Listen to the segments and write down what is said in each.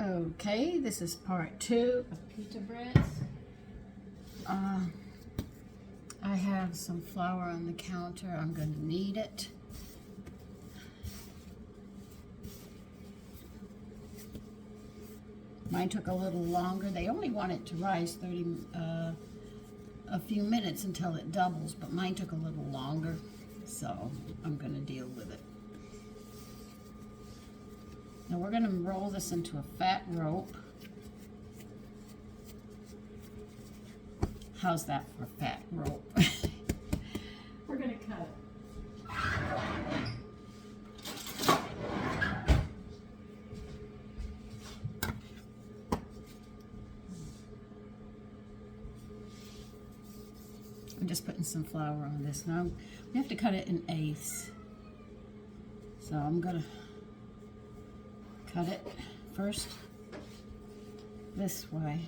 Okay, this is part 2 of pita breads. I have some flour on the counter. I'm going to knead it. Mine took a little longer. They only want it to rise a few minutes until it doubles, but mine took a little longer, so I'm going to deal with it. Now we're going to roll this into a fat rope. How's that for a fat rope? We're going to cut it. I'm just putting some flour on this. Now we have to cut it in eighths. So I'm going to cut it first this way.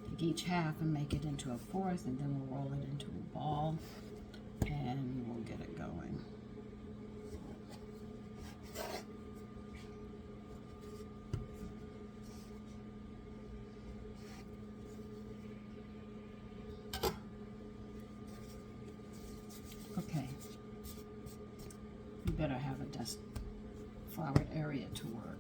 Take each half and make it into a fourth, and then we'll roll it into a ball and we'll get it going. Okay, you better have a dust floured area to work.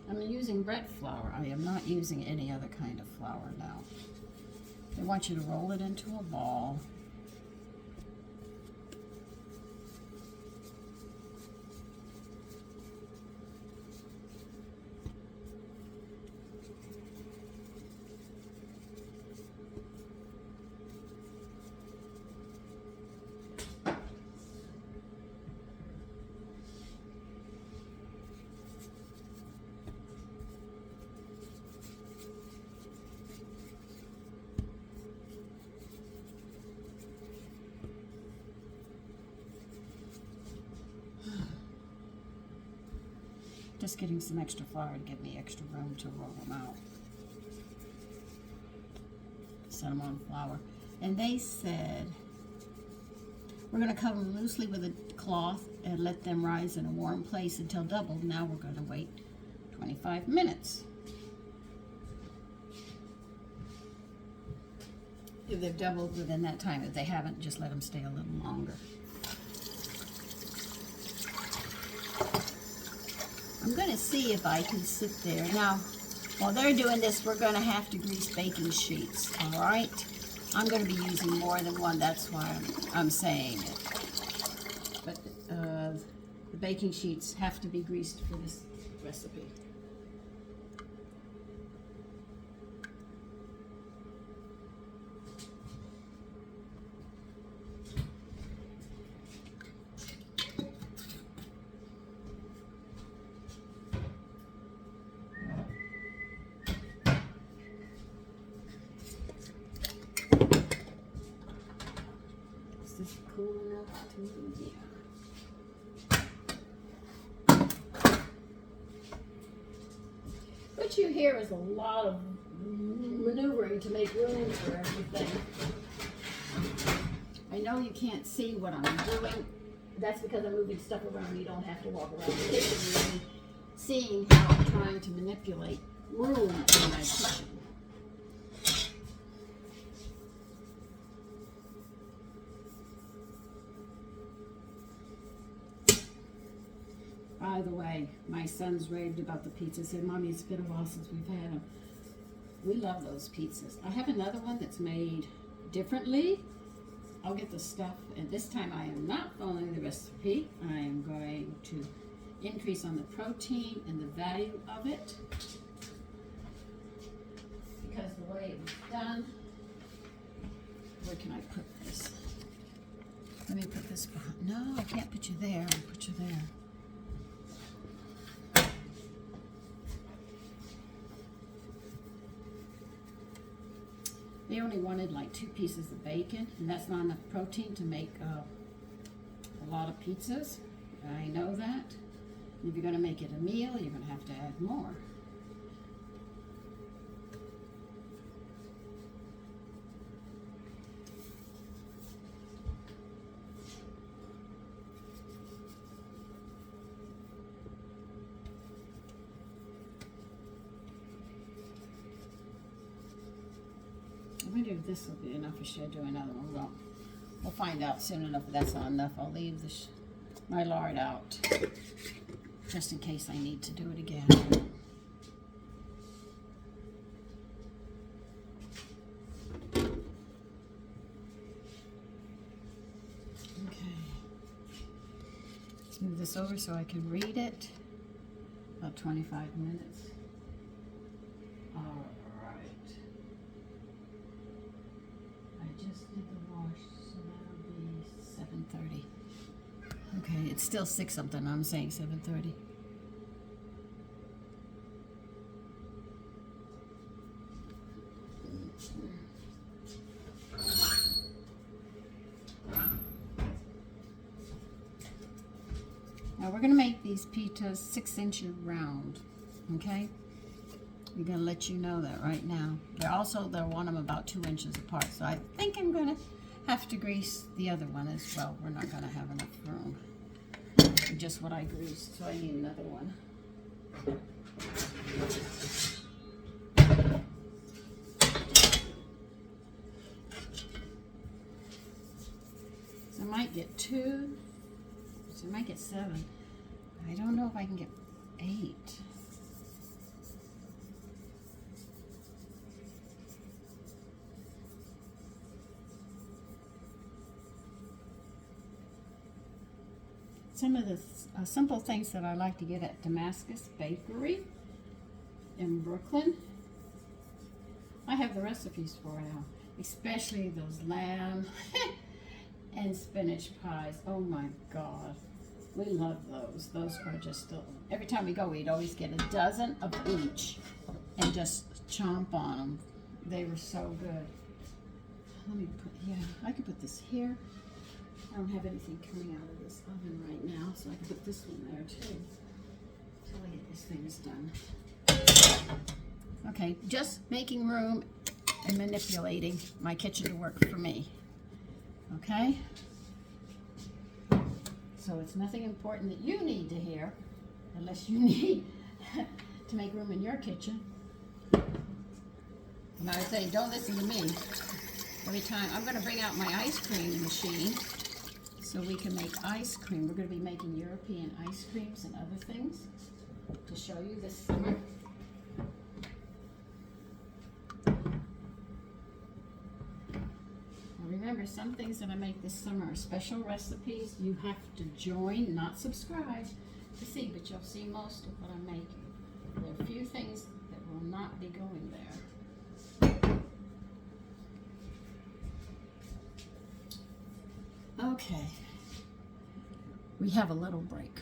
I'm using bread flour. I am not using any other kind of flour now. They want you to roll it into a ball. Just getting some extra flour to give me extra room to roll them out. Set them on flour. And they said, we're going to cover them loosely with a cloth and let them rise in a warm place until doubled. Now we're going to wait 25 minutes. If they've doubled within that time, if they haven't, just let them stay a little longer. I'm going to see if I can sit there. Now, while they're doing this, we're going to have to grease baking sheets, all right? I'm going to be using more than one. That's why I'm saying it. But the baking sheets have to be greased for this recipe. Is this cool enough to move? Yeah. What you hear is a lot of maneuvering to make room for everything. I know you can't see what I'm doing. That's because I'm moving stuff around. You don't have to walk around the kitchen really seeing how I'm trying to manipulate room in my kitchen. By the way, my son's raved about the pizzas. Said, Mommy, it's been a while since we've had them. We love those pizzas. I have another one that's made differently. I'll get the stuff, and this time I am not following the recipe. I am going to increase on the protein and the value of it, because the way it was done. Where can I put this? Let me put this behind. No, I can't put you there. I'll put you there. They only wanted like 2 pieces of bacon, and that's not enough protein to make a lot of pizzas. I know that. And if you're going to make it a meal, you're going to have to add more. if this will be enough or should I do another one. We'll find out soon enough if that's not enough. I'll leave my lard out just in case I need to do it again. Okay. Let's move this over so I can read it. About 25 minutes. All right. I just did the wash, so that'll be 7:30. Okay, it's still 6 something. I'm saying 7:30. Now we're going to make these pitas 6 inches round, okay? We're going to let you know that right now. They'll want them about 2 inches apart, so I think I'm going to have to grease the other one as well. We're not going to have enough room. Just what I greased, so I need another one. So I might get 2. So I might get 7. I don't know if I can get 8. Some of the simple things that I like to get at Damascus Bakery in Brooklyn, I have the recipes for now, especially those lamb and spinach pies. Oh my God, we love those. Those are just still, every time we go, we'd always get a dozen of each and just chomp on them. They were so good. Let me put, I can put this here. I don't have anything coming out of this oven right now, so I can put this one there too until I get these things done. Okay, just making room and manipulating my kitchen to work for me. Okay? So it's nothing important that you need to hear, unless you need to make room in your kitchen. And I would say, don't listen to me. Every time, I'm going to bring out my ice cream machine so we can make ice cream. We're going to be making European ice creams and other things to show you this summer. Remember, some things that I make this summer are special recipes. You have to join, not subscribe, to see, but you'll see most of what I'm making. There are a few things that will not be going there. Okay, we have a little break.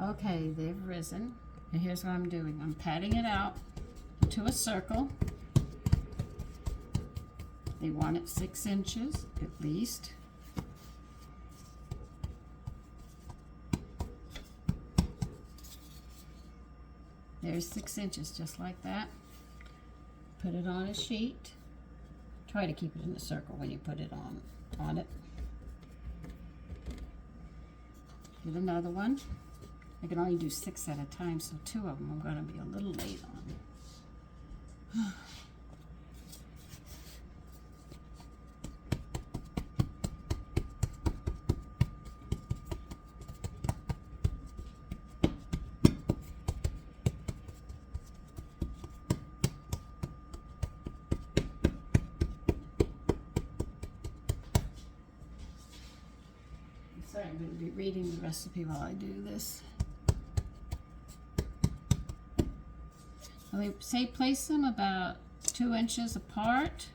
Okay, they've risen, and here's what I'm doing. I'm patting it out to a circle. They want it 6 inches at least. There's 6 inches, just like that. Put it on a sheet. Try to keep it in a circle when you put it on it. Get another one. I can only do 6 at a time, so 2 of them I'm going to be a little late on. Sorry, I'm going to be reading the recipe while I do this. They say place them about 2 inches apart.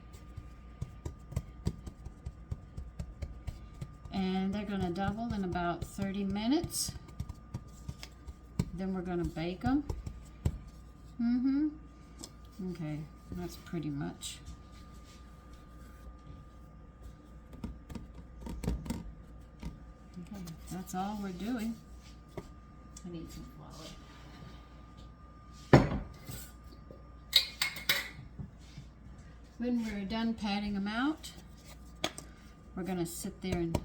And they're going to double in about 30 minutes. Then we're going to bake them. Okay, that's pretty much. Okay, that's all we're doing. I need some flour. When we're done patting them out, we're going to sit there and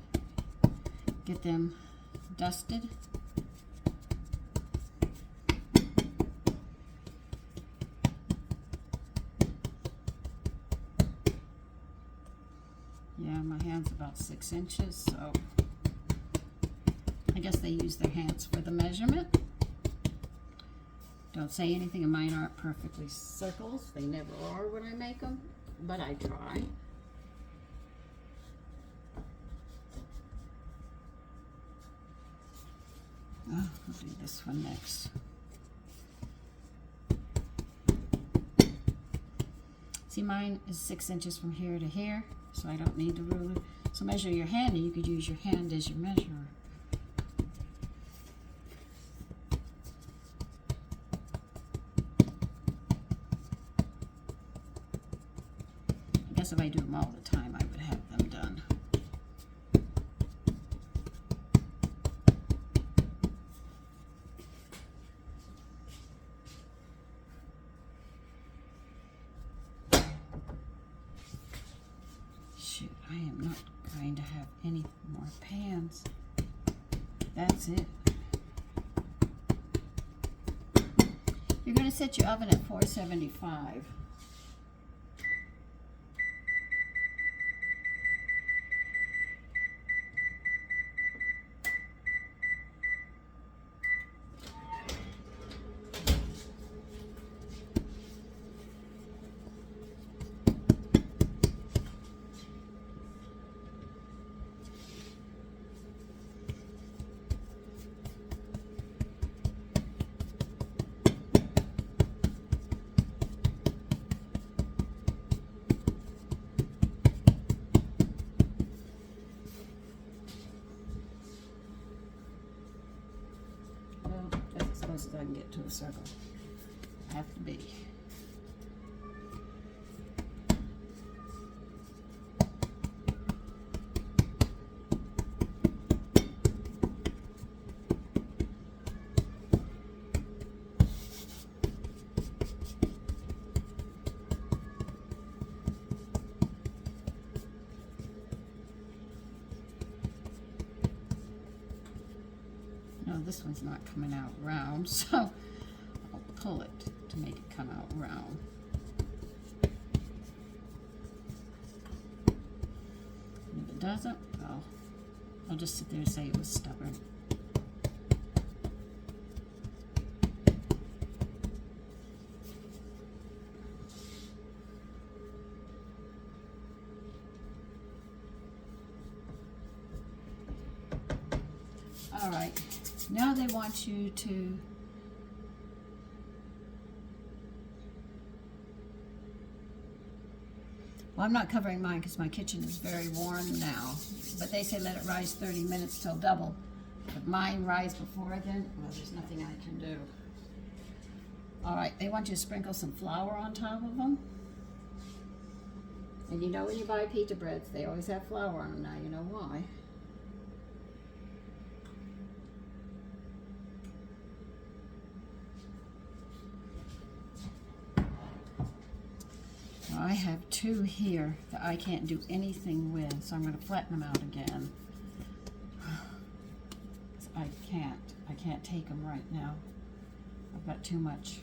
get them dusted. Yeah, my hand's about 6 inches, so I guess they use their hands for the measurement. Don't say anything, and mine aren't perfectly circles. They never are when I make them, but I try. Oh, I'll do this one next. See, mine is 6 inches from here to here, so I don't need the ruler. So measure your hand, and you could use your hand as your measurer. I guess if I do them all the time, I would have them done. Shoot, I am not going to have any more pans. That's it. You're going to set your oven at 475. As I can get to a circle. I have to be. No, this one's not coming out round, so I'll pull it to make it come out round. And if it doesn't, well, I'll just sit there and say it was stubborn. All right. Now they want you to well, I'm not covering mine because my kitchen is very warm now, but they say let it rise 30 minutes till double. If mine rise before then, well, there's nothing I can do. All right, they want you to sprinkle some flour on top of them. And you know when you buy pita breads, they always have flour on them. Now you know why. I have 2 here that I can't do anything with, so I'm going to flatten them out again. I can't take them right now. I've got too much.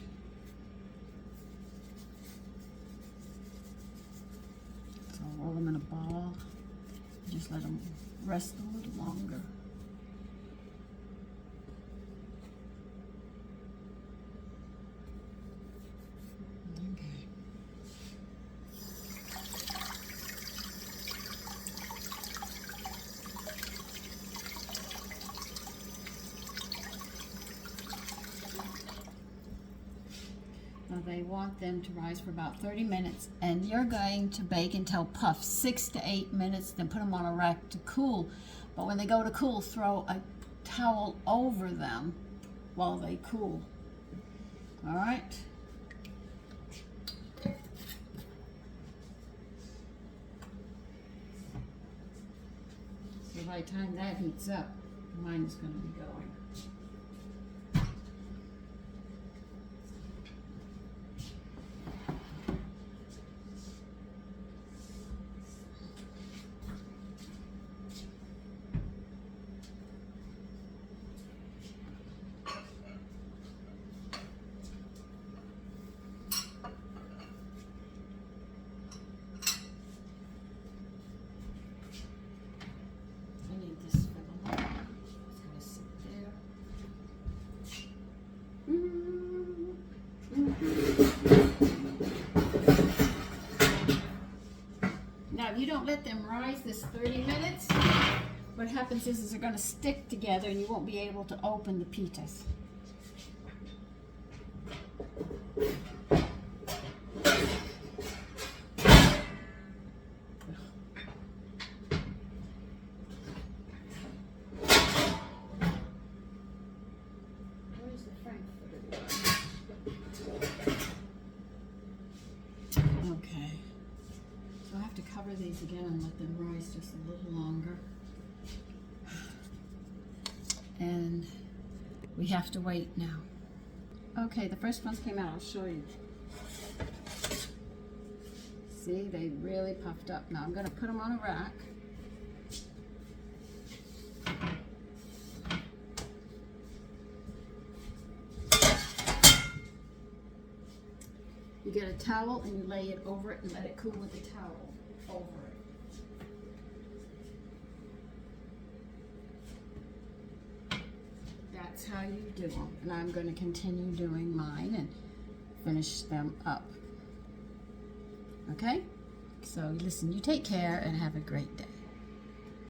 So I'll roll them in a ball. Just let them rest a little longer. They want them to rise for about 30 minutes, and you're going to bake until puffed 6 to 8 minutes, then put them on a rack to cool. But when they go to cool, throw a towel over them while they cool. All right? So by the time that heats up, mine is going to be going. don't let them rise this 30 minutes, what happens is they're going to stick together and you won't be able to open the pitas. Okay, so I have to cover these again and let them rise just a little longer. And we have to wait now. Okay, the first ones came out, I'll show you. See, they really puffed up. Now I'm going to put them on a rack. You get a towel and you lay it over it and let it cool with the towel over it. That's how you do them. And I'm going to continue doing mine and finish them up. Okay? So listen, you take care and have a great day.